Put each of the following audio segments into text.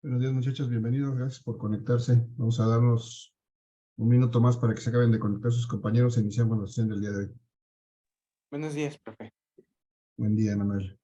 Buenos días, muchachos, bienvenidos, gracias por conectarse. Vamos a darnos un minuto más para que se acaben de conectar sus compañeros e iniciamos la sesión del día de hoy. Buenos días, profe. Buen día, Manuel.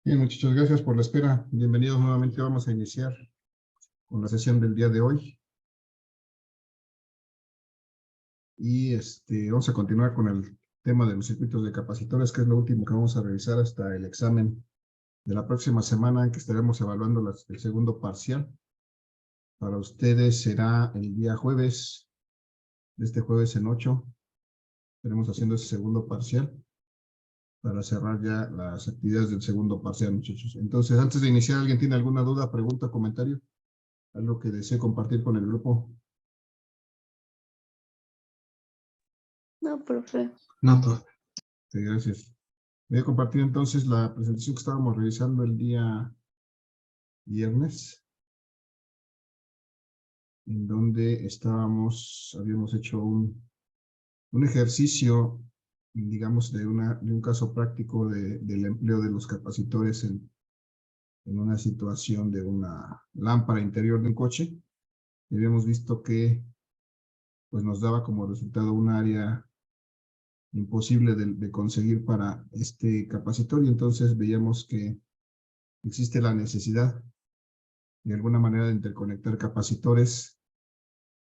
Bien, muchachos, gracias por la espera. Bienvenidos nuevamente. Vamos a iniciar con la sesión del día de hoy. Y vamos a continuar con el tema de los circuitos de capacitores, que es lo último que vamos a revisar hasta el examen de la próxima semana, en que estaremos evaluando el segundo parcial. Para ustedes será el día jueves, de este jueves en 8. Estaremos haciendo ese segundo parcial para cerrar ya las actividades del segundo parcial, muchachos. Entonces, antes de iniciar, ¿alguien tiene alguna duda, pregunta, comentario? ¿Algo que desee compartir con el grupo? No, profe. No, profe. Sí, gracias. Voy a compartir entonces la presentación que estábamos revisando el día viernes, en donde habíamos hecho un ejercicio, digamos, de un caso práctico del empleo de los capacitores en una situación de una lámpara interior de un coche. Y habíamos visto que pues nos daba como resultado un área imposible de conseguir para este capacitor, y entonces veíamos que existe la necesidad de alguna manera de interconectar capacitores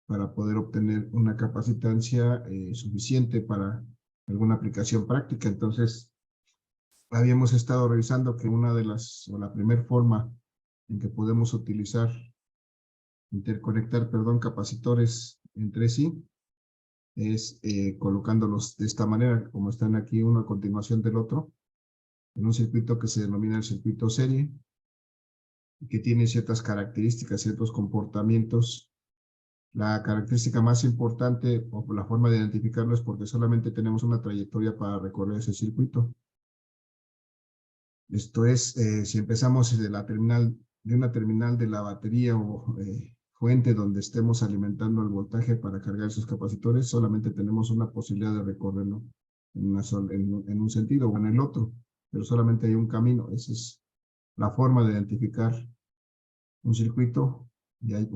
para poder obtener una capacitancia suficiente para alguna aplicación práctica. Entonces habíamos estado revisando que la primera forma en que podemos interconectar, capacitores entre sí, es colocándolos de esta manera, como están aquí uno a continuación del otro, en un circuito que se denomina el circuito serie, que tiene ciertas características, ciertos comportamientos. La característica más importante, o la forma de identificarlo, es porque solamente tenemos una trayectoria para recorrer ese circuito. Esto es, si empezamos de una terminal de la batería o fuente donde estemos alimentando el voltaje para cargar esos capacitores, solamente tenemos una posibilidad de recorrerlo en un sentido o en el otro, pero solamente hay un camino. Esa es la forma de identificar un circuito, y hay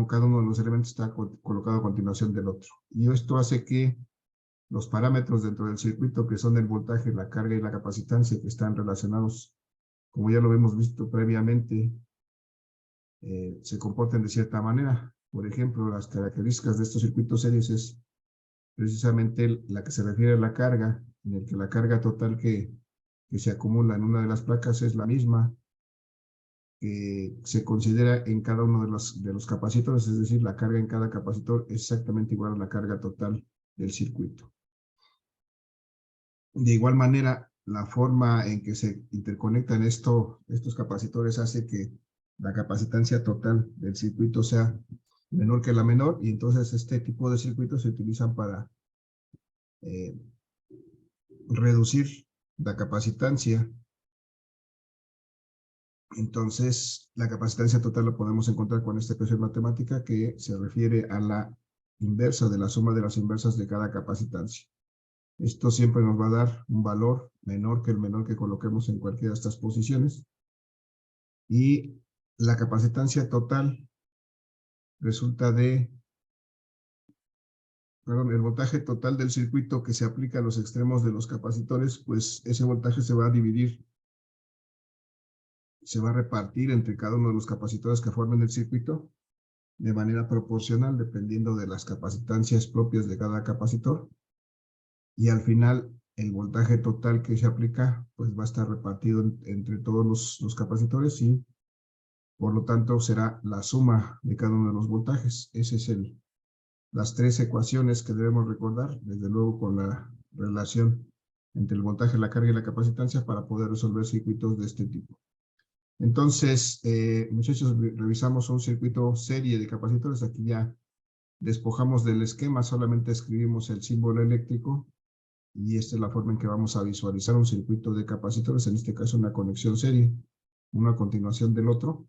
cada uno de los elementos está colocado a continuación del otro. Y esto hace que los parámetros dentro del circuito, que son el voltaje, la carga y la capacitancia, que están relacionados, como ya lo hemos visto previamente, se comporten de cierta manera. Por ejemplo, las características de estos circuitos series es precisamente la que se refiere a la carga, en el que la carga total que se acumula en una de las placas es la misma que se considera en cada uno de los capacitores, es decir, la carga en cada capacitor es exactamente igual a la carga total del circuito. De igual manera, la forma en que se interconectan estos capacitores hace que la capacitancia total del circuito sea menor que la menor, y entonces este tipo de circuitos se utilizan para reducir la capacitancia. Entonces, la capacitancia total la podemos encontrar con esta ecuación matemática que se refiere a la inversa de la suma de las inversas de cada capacitancia. Esto siempre nos va a dar un valor menor que el menor que coloquemos en cualquiera de estas posiciones. Y la capacitancia total resulta de, perdón, el voltaje total del circuito que se aplica a los extremos de los capacitores, pues ese voltaje se va a dividir, se va a repartir entre cada uno de los capacitores que formen el circuito de manera proporcional, dependiendo de las capacitancias propias de cada capacitor. Y al final, el voltaje total que se aplica, pues va a estar repartido entre todos los capacitores y, por lo tanto, será la suma de cada uno de los voltajes. Ese es las tres ecuaciones que debemos recordar, desde luego con la relación entre el voltaje, la carga y la capacitancia para poder resolver circuitos de este tipo. Entonces, muchachos, revisamos un circuito serie de capacitores. Aquí ya despojamos del esquema, solamente escribimos el símbolo eléctrico y esta es la forma en que vamos a visualizar un circuito de capacitores, en este caso una conexión serie, uno a continuación del otro,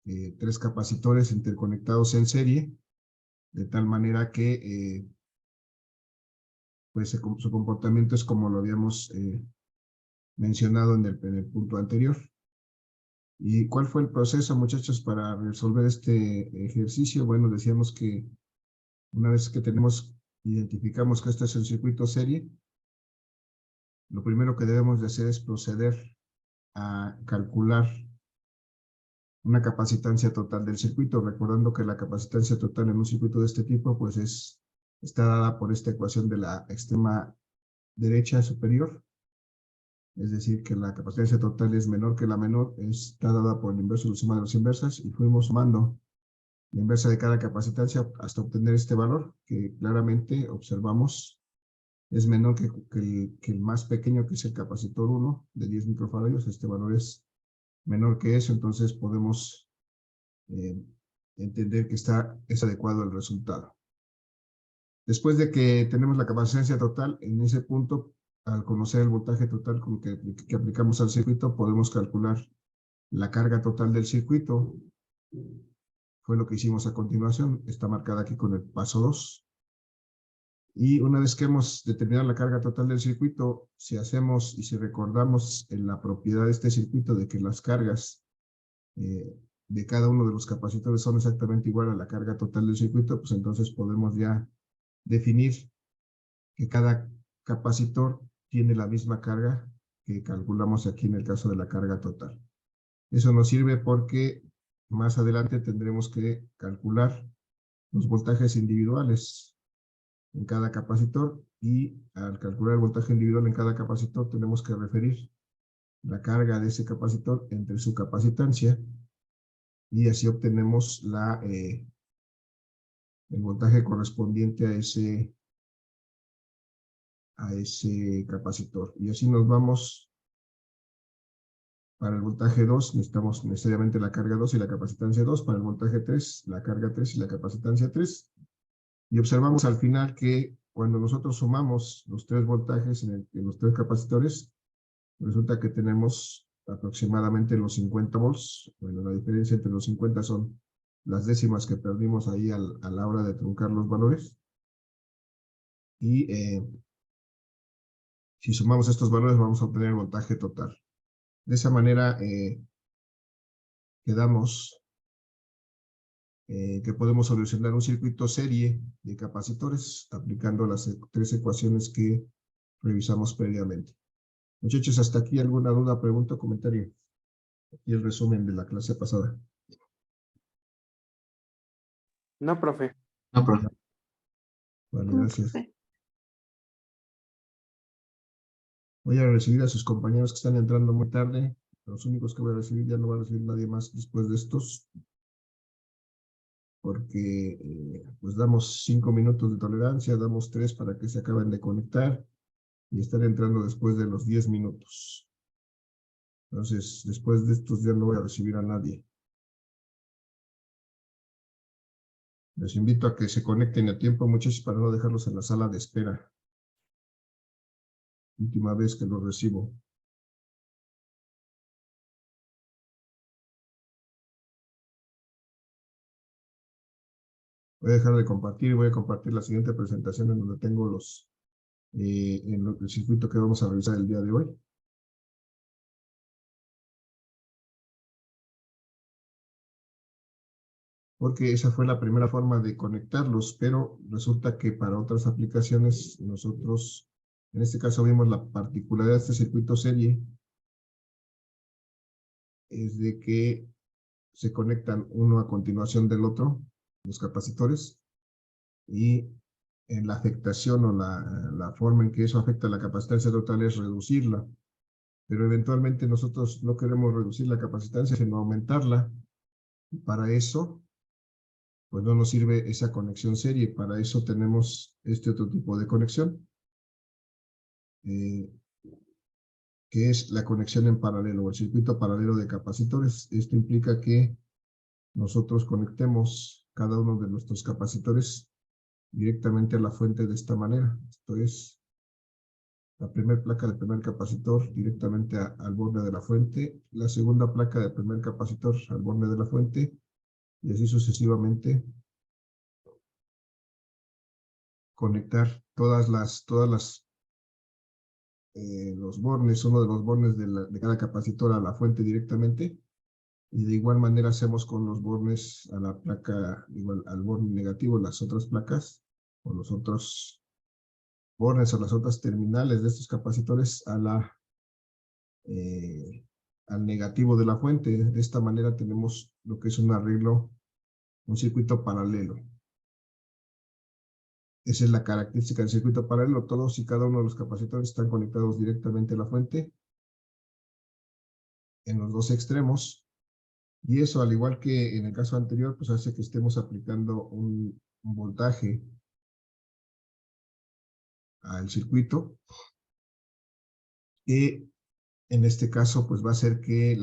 tres capacitores interconectados en serie, de tal manera que pues su comportamiento es como lo habíamos mencionado en el punto anterior. ¿Y cuál fue el proceso, muchachos, para resolver este ejercicio? Bueno, decíamos que una vez que identificamos que este es el circuito serie, lo primero que debemos de hacer es proceder a calcular una capacitancia total del circuito, recordando que la capacitancia total en un circuito de este tipo, pues está dada por esta ecuación de la extrema derecha superior, es decir, que la capacitancia total es menor que la menor, está dada por el inverso de la suma de las inversas, y fuimos sumando la inversa de cada capacitancia hasta obtener este valor, que claramente observamos es menor que el más pequeño, que es el capacitor 1 de 10 microfarados. Este valor es menor que eso, entonces podemos entender que es adecuado el resultado. Después de que tenemos la capacitancia total, en ese punto, al conocer el voltaje total con que aplicamos al circuito, podemos calcular la carga total del circuito. Fue lo que hicimos a continuación, está marcada aquí con el paso 2. Y una vez que hemos determinado la carga total del circuito, si hacemos y si recordamos en la propiedad de este circuito de que las cargas de cada uno de los capacitores son exactamente igual a la carga total del circuito, pues entonces podemos ya definir que cada capacitor tiene la misma carga que calculamos aquí en el caso de la carga total. Eso nos sirve porque más adelante tendremos que calcular los voltajes individuales en cada capacitor, y al calcular el voltaje individual en cada capacitor tenemos que referir la carga de ese capacitor entre su capacitancia, y así obtenemos el voltaje correspondiente a ese capacitor. Y así nos vamos. Para el voltaje 2 necesitamos necesariamente la carga 2 y la capacitancia 2. Para el voltaje 3, la carga 3 y la capacitancia 3. Y observamos al final que cuando nosotros sumamos los tres voltajes en los tres capacitores, resulta que tenemos aproximadamente los 50 volts. Bueno, la diferencia entre los 50 son las décimas que perdimos ahí a la hora de truncar los valores. Y si sumamos estos valores vamos a obtener el voltaje total. De esa manera quedamos que podemos solucionar un circuito serie de capacitores aplicando las tres ecuaciones que revisamos previamente. Muchachos, hasta aquí alguna duda, pregunta o comentario. Aquí el resumen de la clase pasada. No, profe. No, profe. Vale, No, gracias. profe. Voy a recibir a sus compañeros que están entrando muy tarde. Los únicos que voy a recibir, ya no va a recibir nadie más después de estos, porque pues damos 5 minutos de tolerancia, damos 3 para que se acaben de conectar y están entrando después de los 10 minutos. Entonces, después de estos ya no voy a recibir a nadie. Les invito a que se conecten a tiempo, muchachos, para no dejarlos en la sala de espera. última vez que lo recibo. Voy a dejar de compartir y voy a compartir la siguiente presentación en donde tengo el circuito que vamos a revisar el día de hoy. Porque esa fue la primera forma de conectarlos, pero resulta que para otras aplicaciones nosotros, en este caso vimos la particularidad de este circuito serie, es de que se conectan uno a continuación del otro, los capacitores, y en la afectación o la forma en que eso afecta la capacitancia total es reducirla, pero eventualmente nosotros no queremos reducir la capacitancia, sino aumentarla. Para eso, pues no nos sirve esa conexión serie, para eso tenemos este otro tipo de conexión, que es la conexión en paralelo, o el circuito paralelo de capacitores. Esto implica que nosotros conectemos cada uno de nuestros capacitores directamente a la fuente de esta manera. Esto es la primera placa del primer capacitor directamente al borde de la fuente, la segunda placa del primer capacitor al borde de la fuente, y así sucesivamente conectar los bornes, uno de los bornes de cada capacitor a la fuente directamente, y de igual manera hacemos con los bornes a la placa, igual al borne negativo, las otras placas, o los otros bornes o las otras terminales de estos capacitores al negativo de la fuente. De esta manera tenemos lo que es un arreglo, un circuito paralelo. Esa es la característica del circuito paralelo. Todos y cada uno de los capacitores están conectados directamente a la fuente en los dos extremos. Y eso, al igual que en el caso anterior, pues hace que estemos aplicando un voltaje al circuito. Y en este caso, pues va a hacer que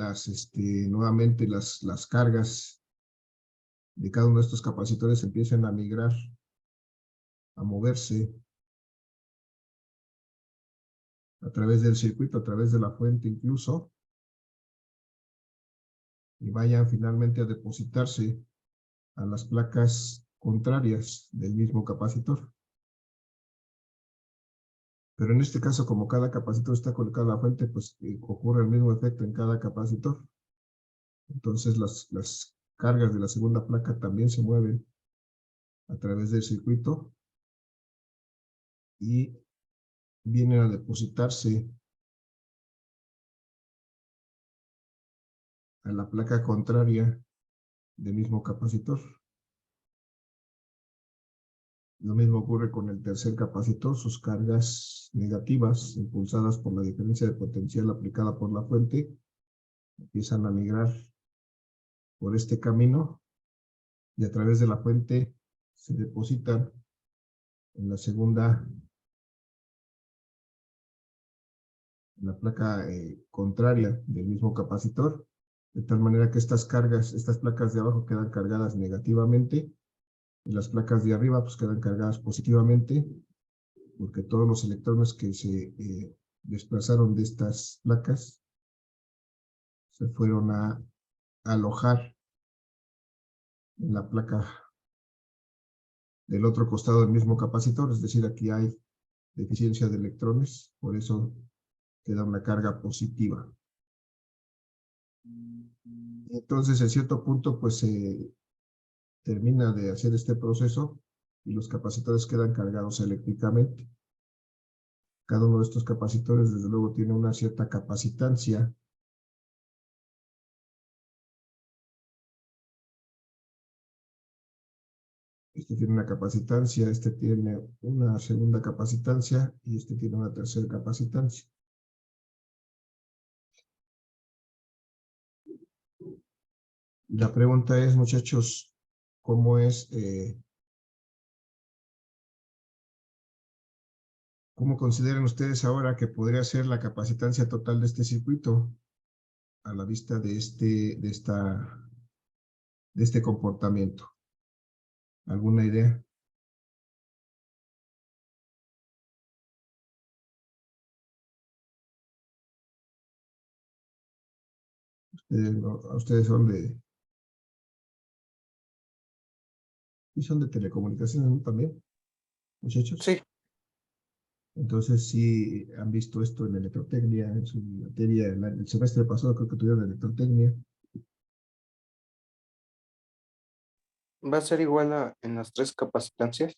nuevamente las cargas de cada uno de estos capacitores empiecen a migrar, a moverse a través del circuito, a través de la fuente incluso, y vayan finalmente a depositarse a las placas contrarias del mismo capacitor. Pero en este caso, como cada capacitor está conectado a la fuente, pues ocurre el mismo efecto en cada capacitor. Entonces las cargas de la segunda placa también se mueven a través del circuito y vienen a depositarse a la placa contraria del mismo capacitor. Lo mismo ocurre con el tercer capacitor. Sus cargas negativas, impulsadas por la diferencia de potencial aplicada por la fuente, empiezan a migrar por este camino y a través de la fuente se depositan en la placa contraria del mismo capacitor, de tal manera que estas placas de abajo quedan cargadas negativamente y las placas de arriba pues quedan cargadas positivamente, porque todos los electrones que se desplazaron de estas placas se fueron a alojar en la placa del otro costado del mismo capacitor, es decir, aquí hay deficiencia de electrones, por eso queda una carga positiva. Entonces, en cierto punto, pues se termina de hacer este proceso y los capacitores quedan cargados eléctricamente. Cada uno de estos capacitores, desde luego, tiene una cierta capacitancia. Este tiene una capacitancia, este tiene una segunda capacitancia y este tiene una tercera capacitancia. La pregunta es, muchachos, ¿cómo consideran ustedes ahora que podría ser la capacitancia total de este circuito a la vista de este comportamiento? ¿Alguna idea? Ustedes son de... ¿Y son de telecomunicaciones, ¿no? También, muchachos? Sí, Entonces sí han visto esto en electrotecnia, en su materia, el semestre pasado creo que tuvieron electrotecnia. va a ser igual en las tres capacitancias.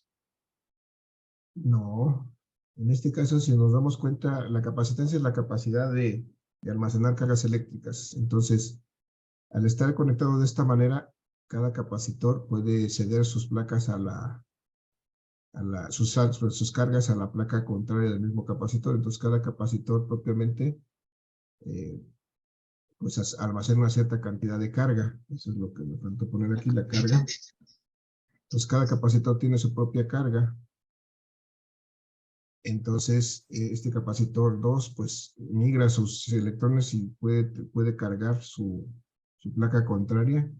No, en este caso si nos damos cuenta, la capacitancia es la capacidad de almacenar cargas eléctricas. Entonces, al estar conectado de esta manera, cada capacitor puede ceder sus placas sus cargas a la placa contraria del mismo capacitor. Entonces, cada capacitor propiamente eh, pues almacena una cierta cantidad de carga. Eso es lo que me faltó poner aquí, la carga. Entonces, cada capacitor tiene su propia carga. Entonces, este capacitor 2, pues, migra sus electrones y puede cargar su placa contraria.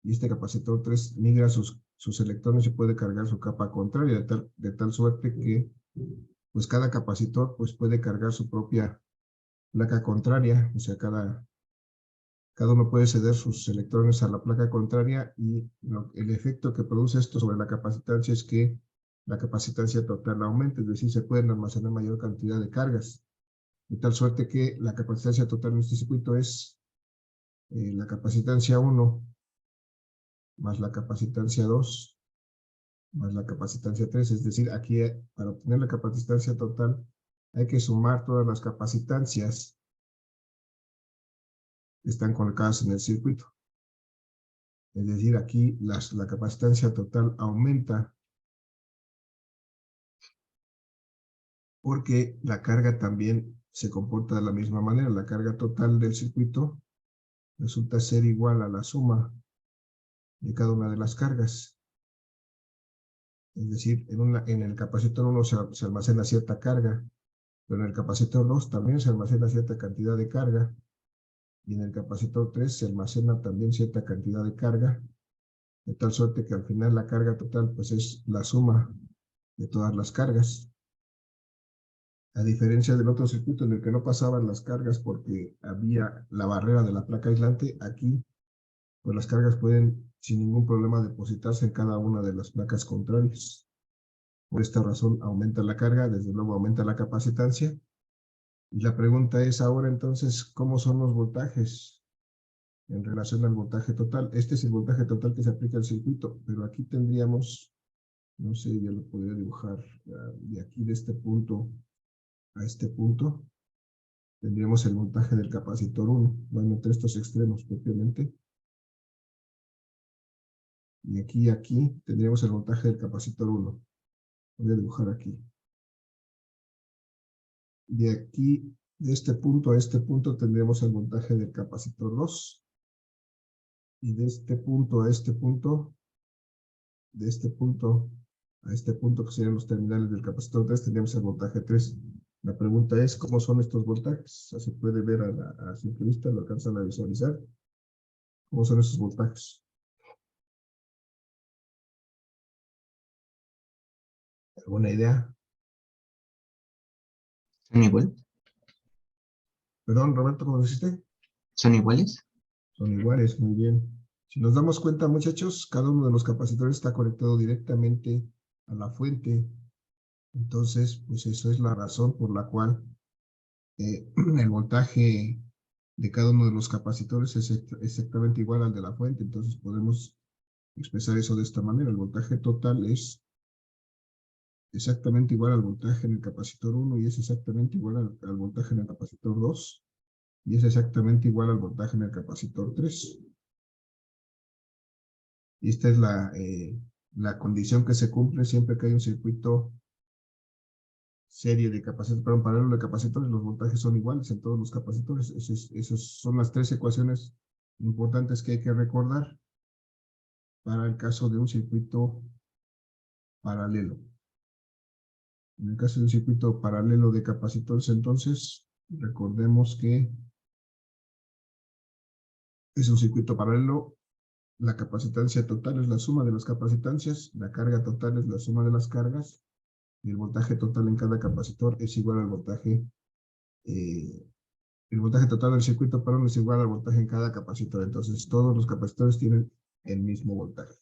Y este capacitor 3 migra sus electrones y puede cargar su capa contraria, de tal suerte que, pues, cada capacitor, pues, puede cargar su propia placa contraria. O sea, cada uno puede ceder sus electrones a la placa contraria y el efecto que produce esto sobre la capacitancia es que la capacitancia total aumenta, es decir, se pueden almacenar mayor cantidad de cargas, de tal suerte que la capacitancia total en este circuito es la capacitancia 1 más la capacitancia 2 más la capacitancia 3, es decir, aquí para obtener la capacitancia total hay que sumar todas las capacitancias que están colocadas en el circuito. Es decir, aquí la capacitancia total aumenta porque la carga también se comporta de la misma manera. La carga total del circuito resulta ser igual a la suma de cada una de las cargas. Es decir, en el capacitor 1 se almacena cierta carga, pero en el capacitor 2 también se almacena cierta cantidad de carga, y en el capacitor 3 se almacena también cierta cantidad de carga, de tal suerte que al final la carga total pues es la suma de todas las cargas. A diferencia del otro circuito en el que no pasaban las cargas porque había la barrera de la placa aislante, aquí pues las cargas pueden sin ningún problema depositarse en cada una de las placas contrarias. Por esta razón aumenta la carga, desde luego aumenta la capacitancia. Y la pregunta es ahora entonces, ¿cómo son los voltajes en relación al voltaje total? Este es el voltaje total que se aplica al circuito, pero aquí tendríamos, no sé, ya lo podría dibujar de aquí de este punto a este punto, tendríamos el voltaje del capacitor 1, bueno, entre estos extremos propiamente. Y aquí tendríamos el voltaje del capacitor 1. Voy a dibujar aquí. De aquí, de este punto a este punto, tendríamos el voltaje del capacitor 2. Y de este punto a este punto, de este punto a este punto, que serían los terminales del capacitor 3, tendríamos el voltaje 3. La pregunta es, ¿cómo son estos voltajes? O sea, se puede ver a simple vista, lo alcanzan a visualizar. ¿Cómo son estos voltajes? ¿Alguna idea? ¿Son iguales? Perdón, Roberto, ¿cómo dijiste? ¿Son iguales? Son iguales, muy bien. Si nos damos cuenta, muchachos, cada uno de los capacitores está conectado directamente a la fuente. Entonces, pues eso es la razón por la cual el voltaje de cada uno de los capacitores es exactamente igual al de la fuente. Entonces podemos expresar eso de esta manera. El voltaje total es exactamente igual al voltaje en el capacitor 1 y es exactamente igual al voltaje en el capacitor 2 y es exactamente igual al voltaje en el capacitor 3. Y esta es la condición que se cumple siempre que hay un circuito serie de capacitores, perdón, paralelo de capacitores, los voltajes son iguales en todos los capacitores. Esas son las tres ecuaciones importantes que hay que recordar para el caso de un circuito paralelo. En el caso de un circuito paralelo de capacitores, entonces, recordemos que es un circuito paralelo. La capacitancia total es la suma de las capacitancias, la carga total es la suma de las cargas, y el voltaje total en cada capacitor es igual al voltaje el voltaje total del circuito paralelo es igual al voltaje en cada capacitor. Entonces, todos los capacitores tienen el mismo voltaje.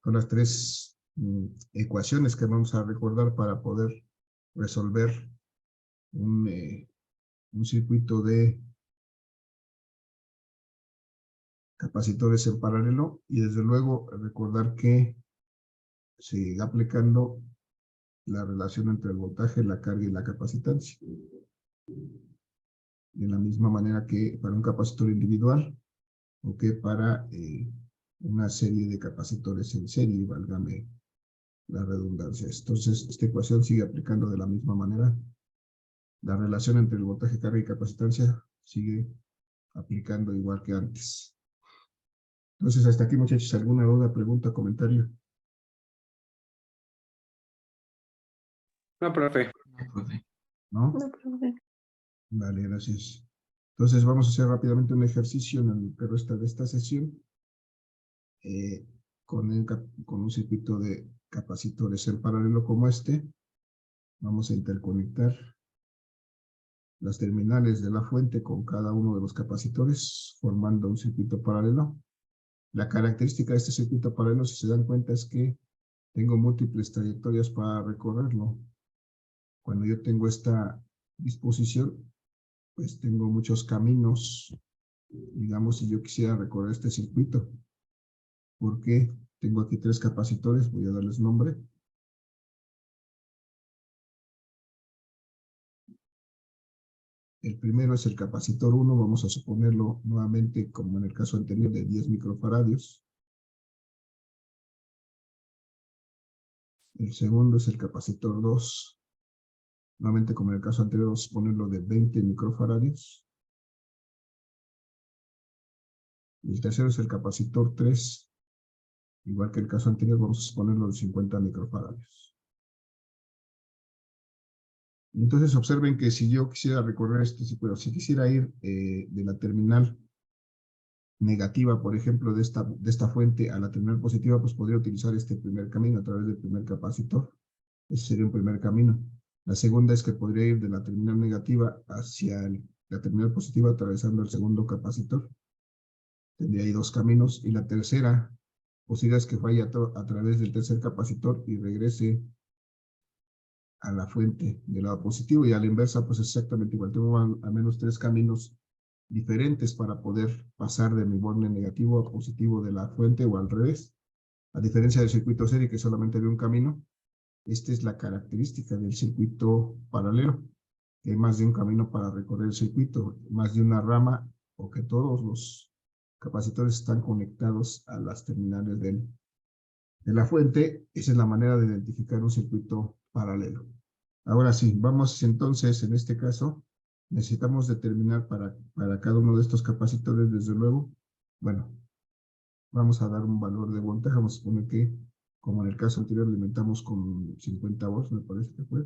Son las tres ecuaciones que vamos a recordar para poder resolver un circuito de capacitores en paralelo, y desde luego recordar que se sigue aplicando la relación entre el voltaje, la carga y la capacitancia. De la misma manera que para un capacitor individual o que para una serie de capacitores en serie, válgame la redundancia. Entonces, esta ecuación sigue aplicando de la misma manera. La relación entre el voltaje, carga y capacitancia sigue aplicando igual que antes. Entonces, hasta aquí, muchachos, ¿alguna duda, pregunta, comentario? No, profe. No, profe. ¿No? No, profe. Vale, gracias. Entonces, vamos a hacer rápidamente un ejercicio en el que resta de esta sesión con un circuito de capacitores en paralelo como este. Vamos a interconectar las terminales de la fuente con cada uno de los capacitores, formando un circuito paralelo. La característica de este circuito paralelo, si se dan cuenta, es que tengo múltiples trayectorias para recorrerlo. Cuando yo tengo esta disposición, pues tengo muchos caminos, digamos, si yo quisiera recorrer este circuito. Porque tengo aquí tres capacitores, voy a darles nombre. El primero es el capacitor 1, vamos a suponerlo nuevamente como en el caso anterior de 10 microfaradios. El segundo es el capacitor 2, nuevamente como en el caso anterior vamos a ponerlo de 20 microfaradios. Y el tercero es el capacitor 3, igual que el caso anterior vamos a ponerlo de 50 microfaradios. Entonces observen que si yo quisiera recorrer este circuito, si quisiera ir de la terminal negativa, por ejemplo, de esta fuente a la terminal positiva, pues podría utilizar este primer camino a través del primer capacitor. Ese sería un primer camino. La segunda es que podría ir de la terminal negativa hacia la terminal positiva atravesando el segundo capacitor. Tendría ahí dos caminos. Y la tercera posibilidad es que vaya a través del tercer capacitor y regrese a la fuente del lado positivo, y a la inversa pues exactamente igual. Tengo al menos tres caminos diferentes para poder pasar de mi borne negativo a positivo de la fuente o al revés. A diferencia del circuito serie que solamente había un camino, esta es la característica del circuito paralelo, que hay más de un camino para recorrer el circuito, más de una rama, o que todos los capacitores están conectados a las terminales de la fuente. Esa es la manera de identificar un circuito paralelo. Ahora sí, vamos entonces, en este caso, necesitamos determinar para cada uno de estos capacitores, desde luego, bueno, vamos a dar un valor de voltaje, vamos a suponer que, como en el caso anterior, alimentamos con 50 volts, me parece que fue.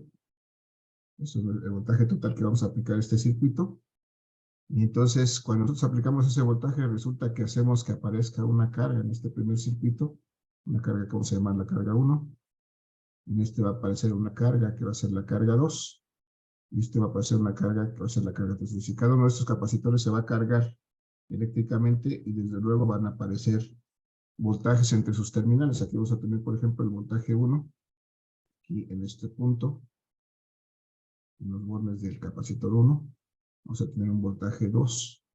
Eso es el voltaje total que vamos a aplicar a este circuito. Y entonces, cuando nosotros aplicamos ese voltaje, resulta que hacemos que aparezca una carga en este primer circuito, una carga que vamos a llamar la carga 1. En este va a aparecer una carga que va a ser la carga 2. Y este va a aparecer una carga que va a ser la carga 3. Si cada uno de estos capacitores se va a cargar eléctricamente, y desde luego van a aparecer voltajes entre sus terminales. Aquí vamos a tener, por ejemplo, el voltaje 1, aquí en este punto, en los bornes del capacitor 1. Vamos a tener un voltaje 2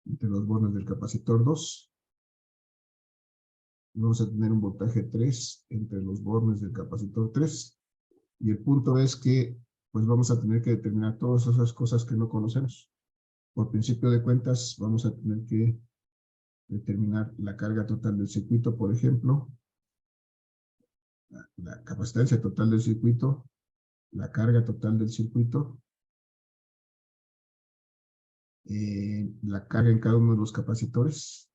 entre los bornes del capacitor 2. Vamos a tener un voltaje 3 entre los bornes del capacitor 3. Y el punto es que pues vamos a tener que determinar todas esas cosas que no conocemos. Por principio de cuentas, vamos a tener que determinar la carga total del circuito, por ejemplo, la capacitancia total del circuito, la carga total del circuito, la carga en cada uno de los capacitores,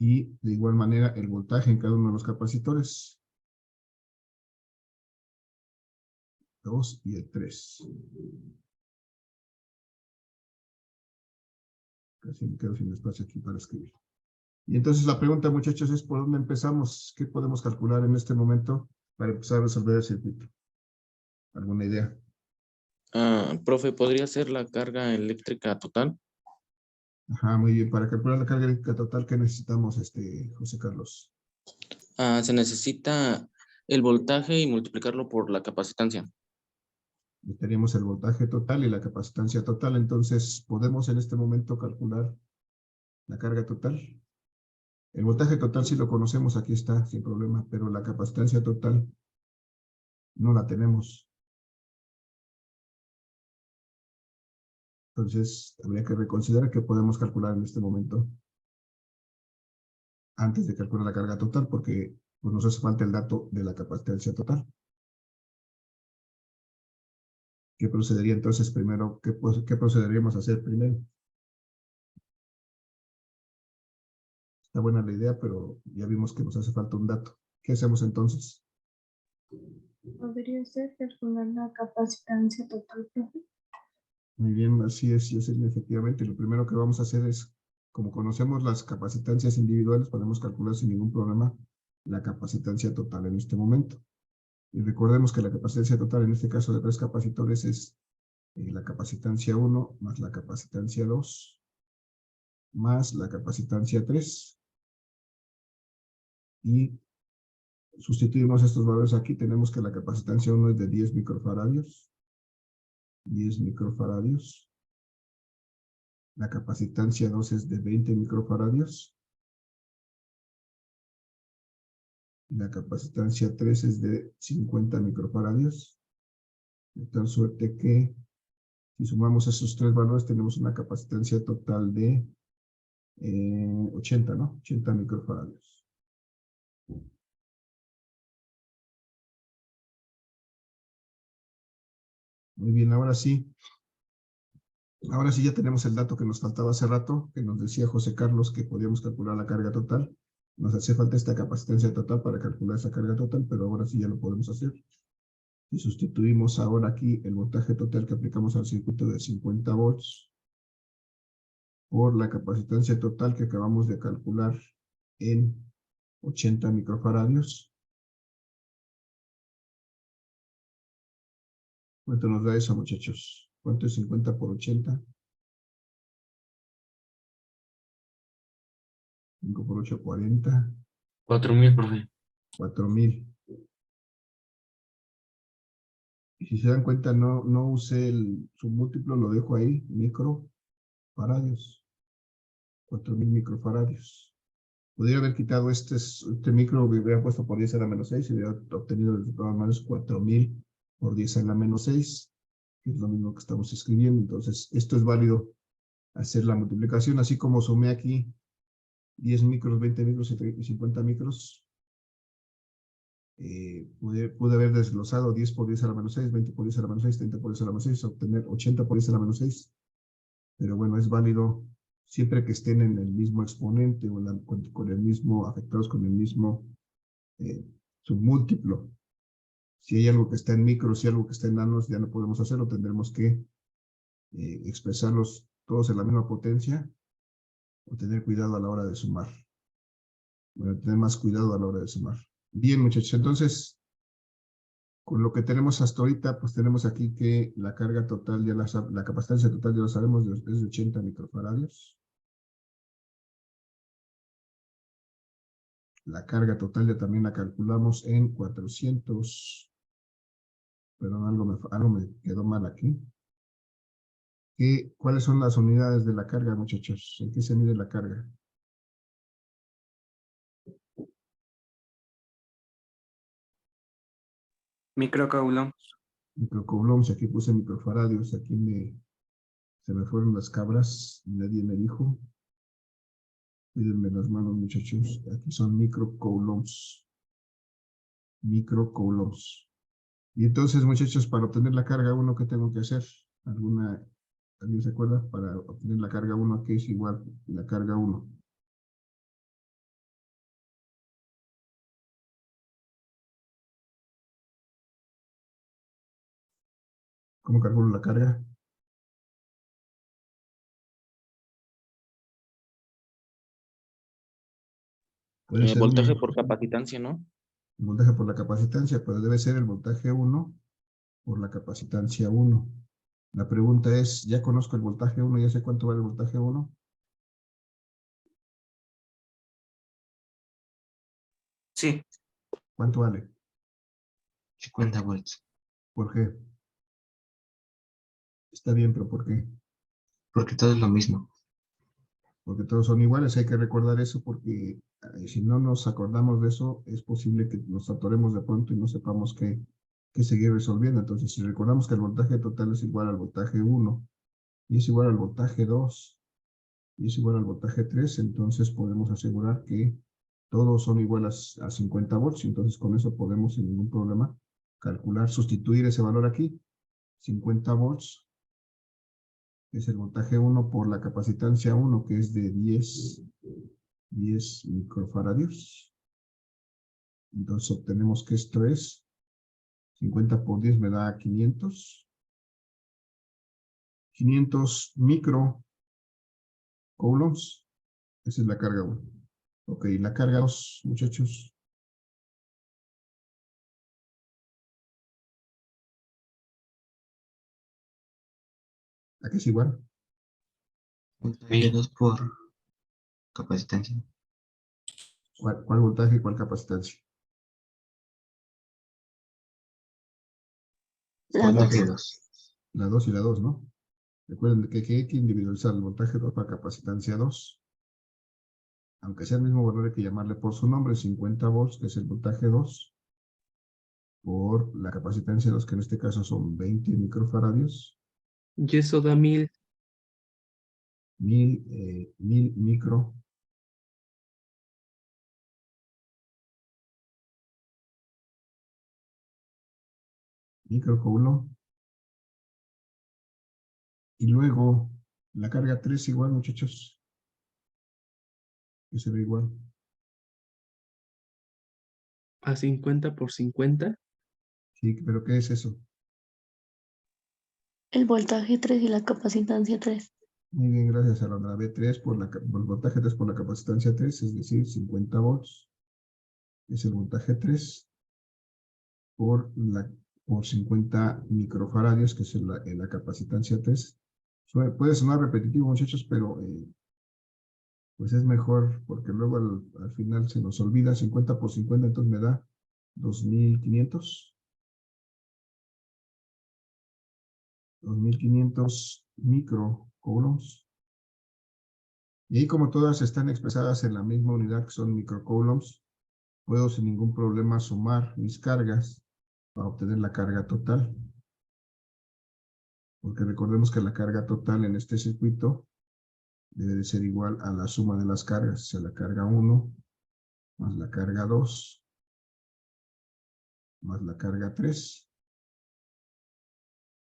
y de igual manera el voltaje en cada uno de los capacitores, 2 y el 3. Casi me quedo sin espacio aquí para escribir. Y entonces la pregunta, muchachos, es ¿por dónde empezamos? ¿Qué podemos calcular en este momento para empezar a resolver el circuito? ¿Alguna idea? Profe, ¿podría ser la carga eléctrica total? Ajá, muy bien. Para calcular la carga eléctrica total, ¿qué necesitamos, José Carlos? Se necesita el voltaje y multiplicarlo por la capacitancia. Necesitaríamos el voltaje total y la capacitancia total. Entonces, ¿podemos en este momento calcular la carga total? El voltaje total sí lo conocemos, aquí está, sin problema, pero la capacitancia total no la tenemos. Entonces, habría que reconsiderar qué podemos calcular en este momento antes de calcular la carga total, porque pues, nos hace falta el dato de la capacitancia total. ¿Qué procedería entonces primero? ¿Qué procederíamos a hacer primero? Está buena la idea, pero ya vimos que nos hace falta un dato. ¿Qué hacemos entonces? Podría ser calcular la capacitancia total, profe. Muy bien, así es, Jocelyn, efectivamente. Lo primero que vamos a hacer es, como conocemos las capacitancias individuales, podemos calcular sin ningún problema la capacitancia total en este momento. Y recordemos que la capacitancia total en este caso de 3 capacitores es la capacitancia 1 más la capacitancia 2 más la capacitancia 3. Y sustituimos estos valores aquí. Tenemos que la capacitancia 1 es de 10 microfaradios. 10 microfaradios. La capacitancia 2 es de 20 microfaradios. La capacitancia 3 es de 50 microfaradios. De tal suerte que si sumamos esos 3 valores tenemos una capacitancia total de 80, ¿no? 80 microfaradios. Muy bien, ahora sí. Ahora sí ya tenemos el dato que nos faltaba hace rato, que nos decía José Carlos que podíamos calcular la carga total. Nos hace falta esta capacitancia total para calcular esa carga total, pero ahora sí ya lo podemos hacer. Si sustituimos ahora aquí el voltaje total que aplicamos al circuito de 50 volts por la capacitancia total que acabamos de calcular en 80 microfaradios. ¿Cuánto nos da eso, muchachos? ¿Cuánto es 50 por 80? 5 por 8, 40. 4,000, profe. 4000. Y si se dan cuenta, no usé el submúltiplo, lo dejo ahí, microfaradios. 4000 microfaradios. Podría haber quitado este micro, hubiera puesto por 10 a la menos 6 y hubiera obtenido el resultado más 4000 por 10 a la menos 6, que es lo mismo que estamos escribiendo. Entonces, esto es válido hacer la multiplicación, así como sumé aquí 10 micros, 20 micros y 50 micros. Pude haber desglosado 10 por 10 a la menos 6, 20 por 10 a la menos 6, 30 por 10 a la menos 6, obtener 80 por 10 a la menos 6. Pero bueno, es válido siempre que estén en el mismo exponente o con el mismo, afectados con el mismo submúltiplo. Si hay algo que está en micros y algo que está en nanos, ya no podemos hacerlo, tendremos que expresarlos todos en la misma potencia o tener cuidado a la hora de sumar. Bueno, tener más cuidado a la hora de sumar. Bien, muchachos, entonces, con lo que tenemos hasta ahorita, pues tenemos aquí que la carga total, la capacitancia total ya lo sabemos, es de 80 microfaradios. La carga total ya también la calculamos en 400. Perdón, algo me quedó mal aquí. ¿Cuáles son las unidades de la carga, muchachos? ¿En qué se mide la carga? Microcoulombs. Microcoulombs, aquí puse microfaradios, aquí se me fueron las cabras, nadie me dijo. Cuídenme las manos, muchachos. Aquí son microcoulombs. Microcoulombs. Y entonces, muchachos, para obtener la carga 1, ¿qué tengo que hacer? ¿Alguien se acuerda? Para obtener la carga 1, ¿qué es igual la carga 1? ¿Cómo calculo la carga? Puede ser Voltaje un por capacitancia, ¿no? voltaje por la capacitancia, pero debe ser el voltaje 1 por la capacitancia 1. La pregunta es, ya conozco el voltaje 1, ya sé cuánto vale el voltaje 1. Sí. ¿Cuánto vale? 50 volts. ¿Por qué? Está bien, pero ¿por qué? Porque todo es lo mismo. Porque todos son iguales, hay que recordar eso porque si no nos acordamos de eso, es posible que nos atoremos de pronto y no sepamos qué seguir resolviendo. Entonces, si recordamos que el voltaje total es igual al voltaje 1 y es igual al voltaje 2 y es igual al voltaje 3, entonces podemos asegurar que todos son iguales a 50 volts. Entonces, con eso podemos sin ningún problema calcular, sustituir ese valor aquí, 50 volts, que es el voltaje 1 por la capacitancia 1, que es de 10 microfaradios. Entonces obtenemos que esto es 50 por 10 me da 500. 500 microcoulombs. Esa es la carga 1. Ok, la carga 2, muchachos. ¿A qué es igual? Voltaje 2 por capacitancia. ¿Cuál voltaje y cuál capacitancia? La Voltaje 2. 2. La 2 y la 2, ¿no? Recuerden que hay que individualizar el voltaje 2 para capacitancia 2. Aunque sea el mismo valor, hay que llamarle por su nombre, 50 volts, que es el voltaje 2, por la capacitancia 2, que en este caso son 20 microfaradios. Y eso da 1000. 1000 microcoulomb. Y luego la carga 3 igual, muchachos. Que se ve igual. A 50 por 50. Sí, pero ¿qué es eso? El voltaje 3 y la capacitancia 3. Muy bien, gracias, Alondra. B3 por el voltaje 3 por la capacitancia 3, es decir, 50 volts. Es el voltaje 3 por 50 microfaradios, que es la capacitancia 3. Puede sonar repetitivo, muchachos, pero pues es mejor porque luego al final se nos olvida 50 por 50, entonces me da 2500. 2500 microcoulombs. Y ahí, como todas están expresadas en la misma unidad que son microcoulombs, puedo sin ningún problema sumar mis cargas para obtener la carga total. Porque recordemos que la carga total en este circuito debe de ser igual a la suma de las cargas, o sea, la carga 1 más la carga 2 más la carga 3.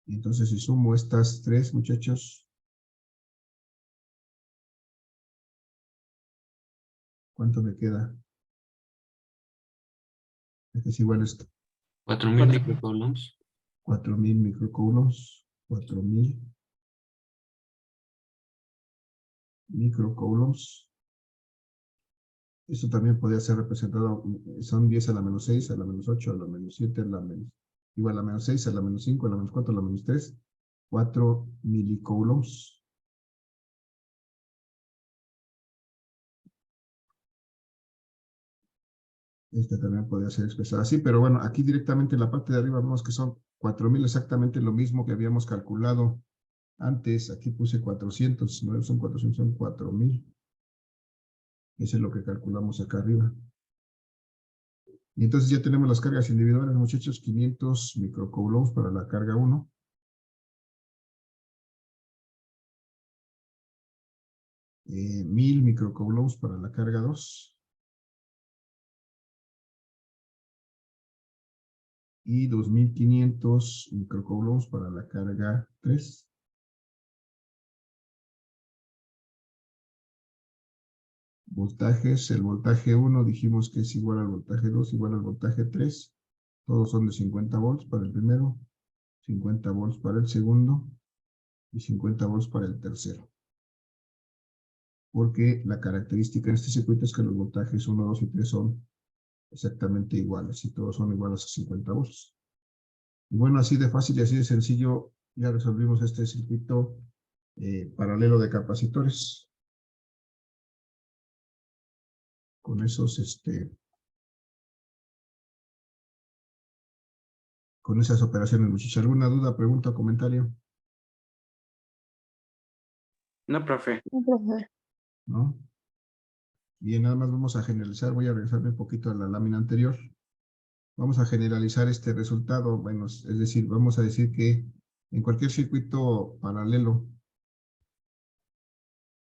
Y entonces, si sumo estas tres, muchachos, ¿cuánto me queda? Este es igual a esto. 4000 microcoulombs. 4000 microcoulombs. 4000 microcoulombs. Esto también podría ser representado, son 10 a la menos 6, a la menos 8, a la menos 7, a la menos, igual a la menos 6, a la menos 5, a la menos 4, a la menos 3, 4 milicoulombs. Este también podría ser expresado así, pero bueno, aquí directamente en la parte de arriba vemos que son 4000, exactamente lo mismo que habíamos calculado antes. Aquí puse 400, no son 400, son 4000. Eso es lo que calculamos acá arriba. Y entonces ya tenemos las cargas individuales, muchachos. 500 microcoulombs para la carga 1. 1000 microcoulombs para la carga 2. Y 2500 microcoulombs para la carga 3. Voltajes, el voltaje 1 dijimos que es igual al voltaje 2, igual al voltaje 3. Todos son de 50 volts para el primero, 50 volts para el segundo y 50 volts para el tercero. porque la característica en este circuito es que los voltajes 1, 2 y 3 son exactamente iguales y todos son iguales a 50 volts. Y bueno, así de fácil y así de sencillo ya resolvimos este circuito paralelo de capacitores. Con esos, con esas operaciones, muchachos. ¿Alguna duda, pregunta o comentario? No, profe. No, profe. ¿No? Bien, nada más vamos a generalizar. Voy a regresarme un poquito a la lámina anterior. Vamos a generalizar este resultado. Bueno, es decir, vamos a decir que en cualquier circuito paralelo,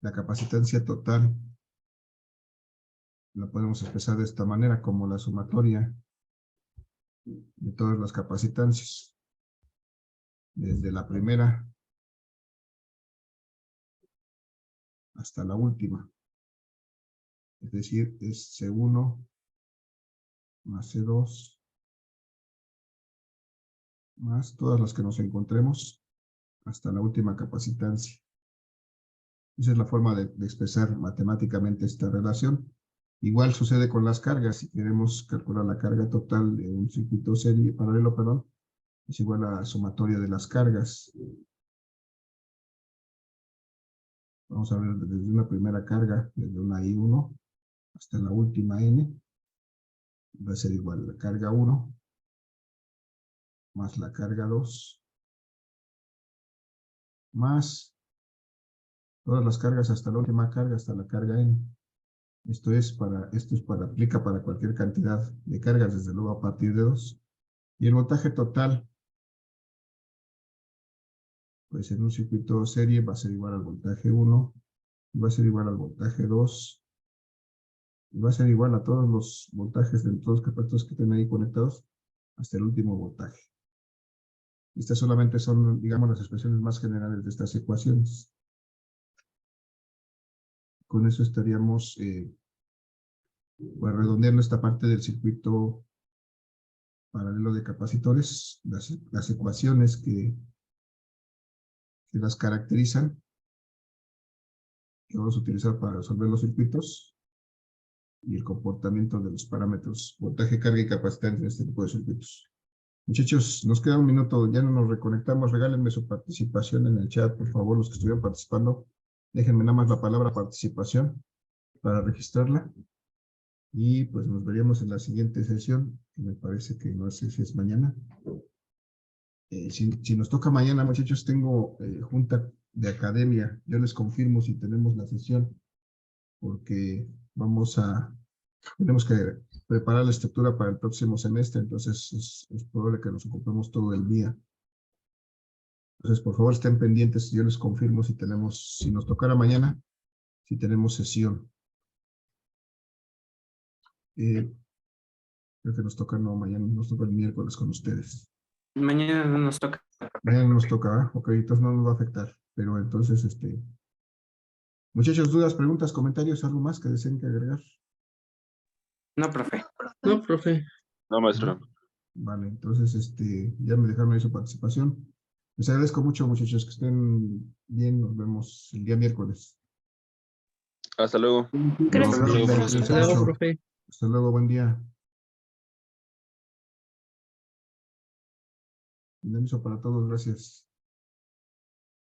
la capacitancia total la podemos expresar de esta manera, como la sumatoria de todas las capacitancias, desde la primera hasta la última. Es decir, es C1 más C2 más todas las que nos encontremos hasta la última capacitancia. Esa es la forma de expresar matemáticamente esta relación. Igual sucede con las cargas. Si queremos calcular la carga total de un circuito paralelo, perdón, es igual a la sumatoria de las cargas. Vamos a ver desde una primera carga, desde una I1 hasta la última N. Va a ser igual a la carga 1 más la carga 2 más todas las cargas hasta la última carga, hasta la carga N. Aplica para cualquier cantidad de cargas, desde luego a partir de 2. Y el voltaje total, pues en un circuito serie va a ser igual al voltaje 1, y va a ser igual al voltaje 2, y va a ser igual a todos los voltajes de todos los capacitores que estén ahí conectados, hasta el último voltaje. Estas solamente son, digamos, las expresiones más generales de estas ecuaciones. Con eso estaríamos pues redondeando esta parte del circuito paralelo de capacitores, las ecuaciones que las caracterizan, que vamos a utilizar para resolver los circuitos, y el comportamiento de los parámetros voltaje, carga y capacidad en este tipo de circuitos. Muchachos, nos queda un minuto, ya no nos reconectamos. Regálenme su participación en el chat, por favor, los que estuvieron participando. Déjenme nada más la palabra participación para registrarla. Y pues nos veríamos en la siguiente sesión, que me parece que no sé si es mañana. Si nos toca mañana, muchachos, tengo junta de academia. Yo les confirmo si tenemos la sesión, porque tenemos que preparar la estructura para el próximo semestre, entonces es probable que nos ocupemos todo el día. Entonces, por favor, estén pendientes. Yo les confirmo si nos tocara mañana, si tenemos sesión. Creo que nos toca, no, mañana nos toca el miércoles con ustedes. Mañana no nos toca. Mañana nos toca, ¿eh? Ok, entonces no nos va a afectar. Pero entonces, muchachos, dudas, preguntas, comentarios, algo más que deseen que agregar. No, profe. No, profe. No, maestro. Vale, entonces, ya me dejaron ahí su participación. Les agradezco mucho, muchachos, que estén bien. Nos vemos el día miércoles. Hasta luego. Gracias. Hasta luego, Hasta luego, profe. Hasta luego, buen día. Permiso para todos, gracias.